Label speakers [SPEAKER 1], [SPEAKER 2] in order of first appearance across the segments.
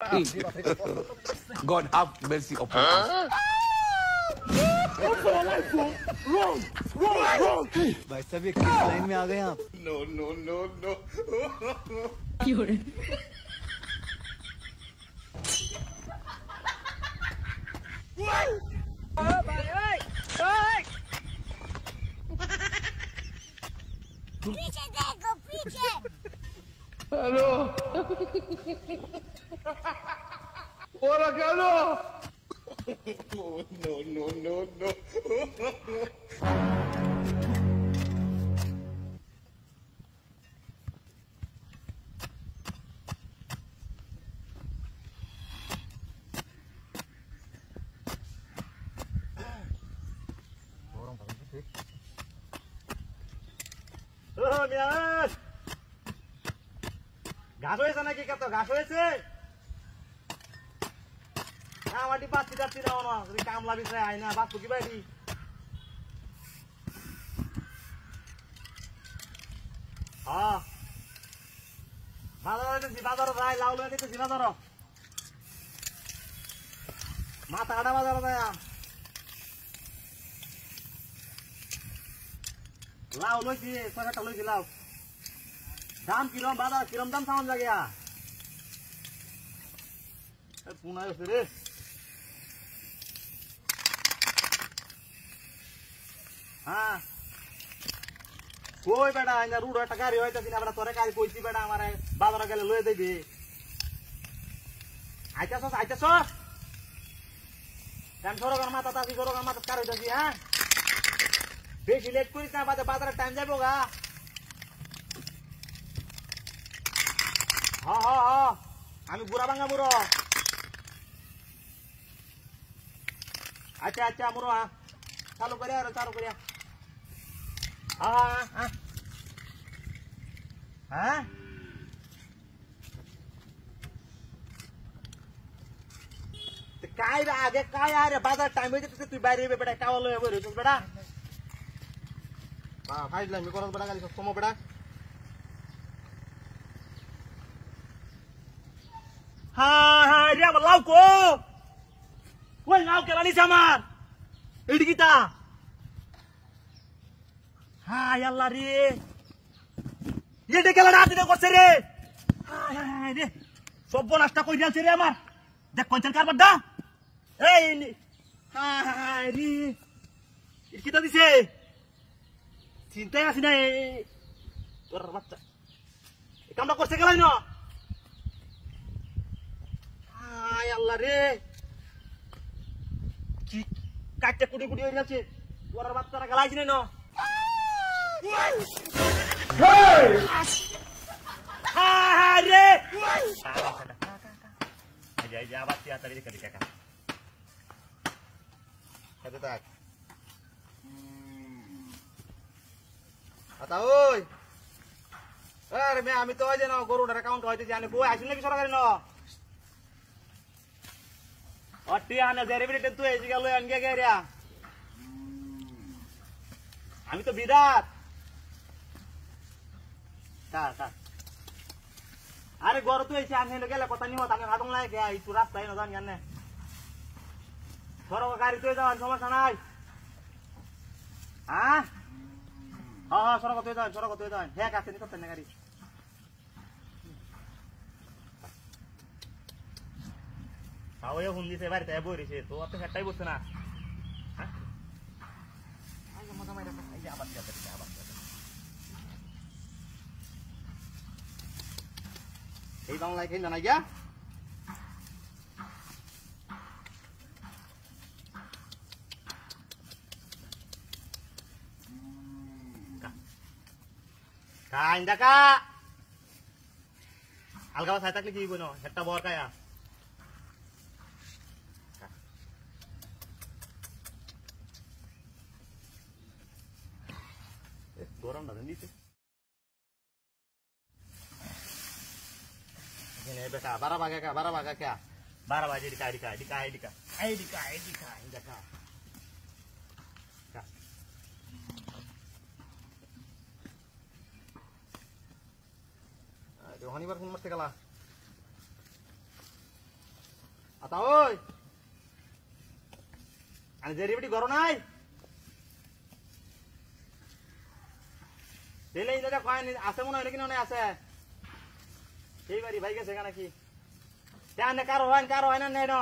[SPEAKER 1] God have mercy upon us.
[SPEAKER 2] Wrong. भाई साहब ये किस लाइन में आ गए आप?
[SPEAKER 3] No.
[SPEAKER 4] पीछे देखो पीछे।
[SPEAKER 1] Hello. Hola, Carlos.
[SPEAKER 3] No.
[SPEAKER 5] মিয়াজ ঘাস হয়েছে নাকি কত ঘাস হয়েছে না মাটি পাচ্ছি যাচ্ছি না না যদি কামলা বিষয় আয় না বাপ কি বাড়ি হ্যাঁ বাজার যাই লাউ লয়ে দিতেছি বাজার মাথা কাটা বাজার যায় লাউ লইছি ছয়টা লইছি লাউ দাম কিরম বাজার কিরম দাম সামান জায়গা পুনায় আছে রে হ্যাঁ কই বেটা আইনা রুড একটা গাড়ি হইতাছি না বেটা তোরে গাড়ি কইছি বেটা আমার বাজারে গেলে লয়ে দিবি আইতাছস কান সরকার মাথা তাসি সরকার মাথা কার হইতাছি হ্যাঁ বেশি লেট করিস না বাজারে টাইম যাবো গা হ্যাঁ আমি বুড়া ভাঙা বুড়ো আচ্ছা মুড়ো চালু করিয়া হ্যাঁ काय आगे काय अरे बाजार टाइम होते तुझी बाहेर ये बेटा काय वालो रे तू बेटा हां फाइल मी करत बेटा गाली समो बेटा हां रे लाव को ওই লাউ কে লালিস আমার এডি কিটা হায় আল্লাহ রে এডি কেলা রাত দিনে করছে রে হায় রে সব নষ্ট কই দিলছে রে আমার দেখ কোনটার কারবার দা এই হায় রে এডি কিটা দিছে চিন্তাই আসি না তোর বাচ্চা এই কামটা করছে গেলাই না হায় আল্লাহ রে কি কাটতে কুড়ি হয়ে যাচ্ছে তোর বাচ্চারা গেলাইছি না রে যা বাচ্চা তাড়ি দেখা দেখা কত তাক আতা ওই আরে মে আমি তো ওই যে না গরুটার অ্যাকাউন্ট হইতে জানি কই আসিল নাকি সরকারি না অটি আনে জেরিবিলিটি তুই এই গেল আনগে গেরিয়া আমি তো বিদাত তা আরে গরু তুই এসে আনহে গেলে কথা নিও আমি হাতং লাগে গে এই তুই রাস্তায় না জান জানে সরকার গাড়ি তুই যাওয়ার সমস্যা নাই হ্যাঁ সরকার তুই যান হ্যাঁ কাছে নি করতে না গাড়ি তাও এখন দিছে বাড়িতে বইরেছে তো অত হেটাই বসছে না হ্যাঁ আইয়া মজা মাইরা এই যে আবার এই বাংলায় কেন না গিয়া কাইন দেখা আলগাও সাই থাকলে কি হইব না হেটা বর কায়া গরম না দিতে এখানে বেটা 12 বাজে কা 12 বাজে দিকা দেখা রোহানিবার ফোন মারতে গেলা আতা ওই আরে জেরিবিটি গরো নাই তেলে ইটা কয় আছে মনে হয় নাকি না আছে এইবারই ভাই গেছে নাকি তেনে কারো হয় না নেই ন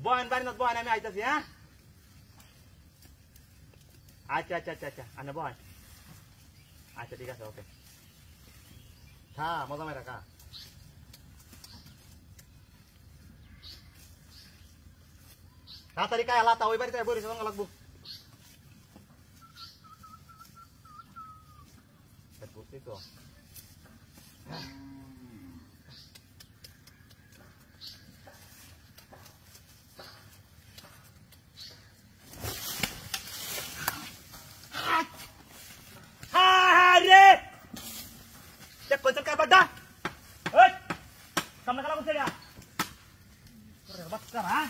[SPEAKER 5] বয়ন বাড়ি না বয়ন আমি আইতাছি হ্যাঁ আচ্ছা আনে বয় আচ্ছা ঠিক আছে ওকে হ্যাঁ মজা মেরা কা তাড়াতাড়ি কায় আলাতা ওই বাড়িতে বইরে সঙ্গে লাগবো বুঝছি তো Konsen ka bada. Hei. Samna kala konsen ya. Kore bakar ha.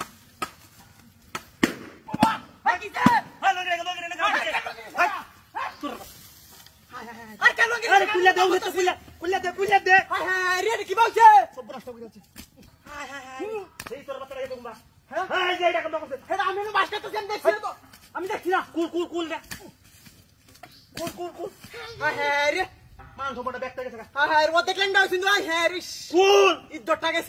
[SPEAKER 5] Baba, hai kise. Hai lo ne. Hai. Tur. Hai kan lo. Are kulla de uhe to kulla de. Hai re ki bauche. Sob nashta kore jaচ্ছে. Hai. Ei tor batara ke dumba. Hai je এটা কেমন করছে? এটা আমি না বাসটা তো same দেখছি তো। আমি দেখছি না। কুল রে। কুল। হ্যাঁ রে। মান সবটা ব্যাগটা গেছে
[SPEAKER 2] হ্যাঁ হ্যাঁ ও দেখলেন না কিন্তু হ্যাঁ রে
[SPEAKER 5] কুল
[SPEAKER 2] ইদ্দরটা গেছে